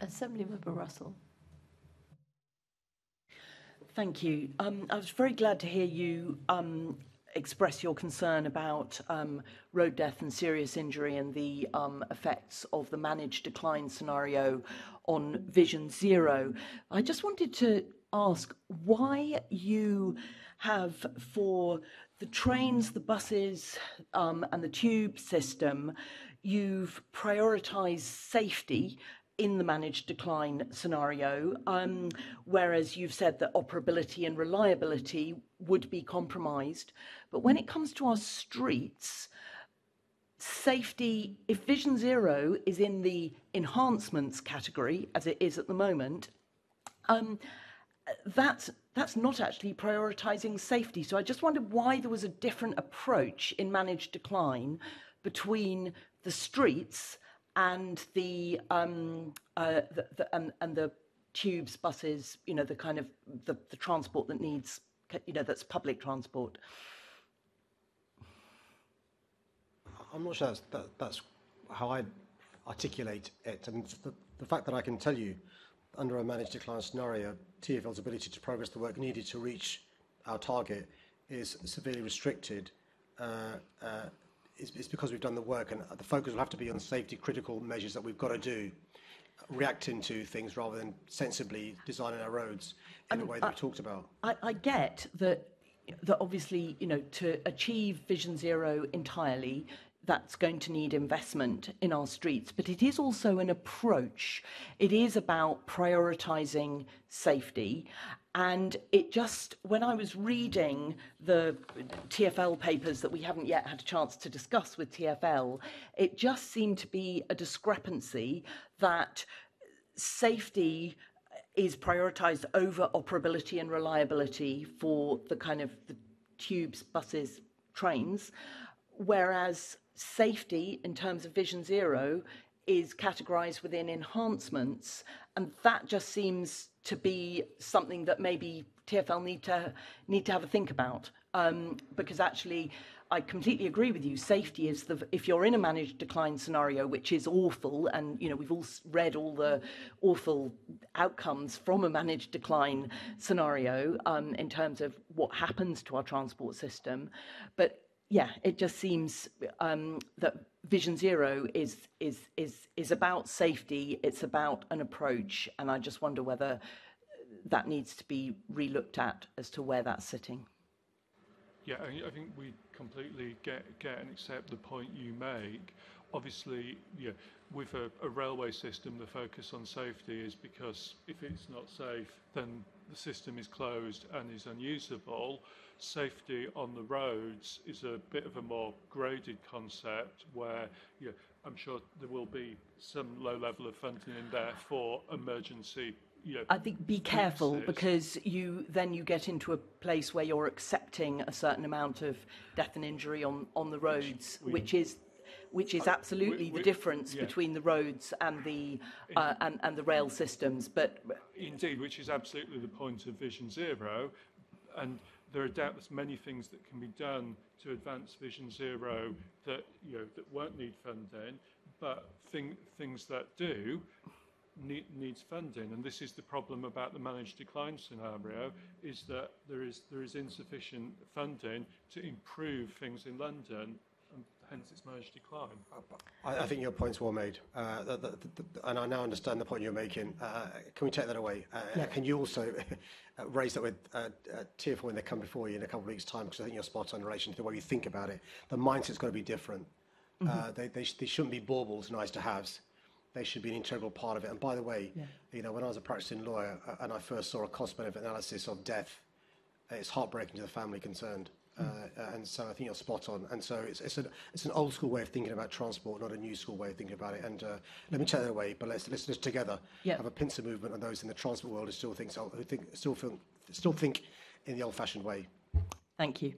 Assemblymember Russell. Thank you. I was very glad to hear you express your concern about road death and serious injury and the effects of the managed decline scenario on Vision Zero. I just wanted to ask why you have, for the trains, the buses, and the tube system, you've prioritised safety in the managed decline scenario, whereas you've said that operability and reliability would be compromised. But when it comes to our streets, safety, if Vision Zero is in the enhancements category, as it is at the moment, that's not actually prioritising safety. So I just wondered why there was a different approach in managed decline between the streets and the tubes, buses, you know, the kind of the transport that needs, you know, that's public transport. I'm not sure that's how I articulate it. I mean, the fact that I can tell you, under a managed decline scenario, TfL's ability to progress the work needed to reach our target is severely restricted. It's because we've done the work, and the focus will have to be on safety critical measures that we've got to do, reacting to things rather than sensibly designing our roads in the way that we talked about. I get that obviously, you know, to achieve Vision Zero entirely, that's going to need investment in our streets, but it is also an approach. It is about prioritising safety. And it just, when I was reading the TfL papers that we haven't yet had a chance to discuss with TfL, it just seemed to be a discrepancy that safety is prioritised over operability and reliability for the kind of the tubes, buses, trains, whereas safety in terms of Vision Zero is categorised within enhancements, and that just seems to be something that maybe TfL need to have a think about, because actually I completely agree with you. Safety is if you're in a managed decline scenario, which is awful, and you know we've all read all the awful outcomes from a managed decline scenario in terms of what happens to our transport system, but yeah, it just seems that Vision Zero is about safety. It's about an approach, and I just wonder whether that needs to be relooked at as to where that's sitting. Yeah, I think we completely get and accept the point you make. Obviously, yeah, with a railway system, the focus on safety is because if it's not safe, then the system is closed and is unusable. Safety on the roads is a bit of a more graded concept where, you know, I'm sure there will be some low level of funding in there for emergency. You know, I think be careful, because you get into a place where you're accepting a certain amount of death and injury on the roads, which is absolutely the difference between the roads and the rail systems. But indeed, which is absolutely the point of Vision Zero, and there are doubtless many things that can be done to advance Vision Zero that that won't need funding, but things that do needs funding. And this is the problem about the managed decline scenario, is that there is insufficient funding to improve things in London, and hence it's managed decline. I think your point's well made, and I now understand the point you're making. Can we take that away? Yeah. Can you also raise that with TfL when they come before you in a couple of weeks' time? Because I think you're spot on in relation to the way you think about it. The mindset's got to be different. Mm-hmm. They shouldn't be baubles, nice to haves. They should be an integral part of it. And by the way, when I was a practicing lawyer and I first saw a cost-benefit analysis of death, it's heartbreaking to the family concerned. And so I think you're spot on. And so it's an old school way of thinking about transport, not a new school way of thinking about it. And let me take that away. But let's together have a pincer movement on those in the transport world who still think in the old-fashioned way. Thank you.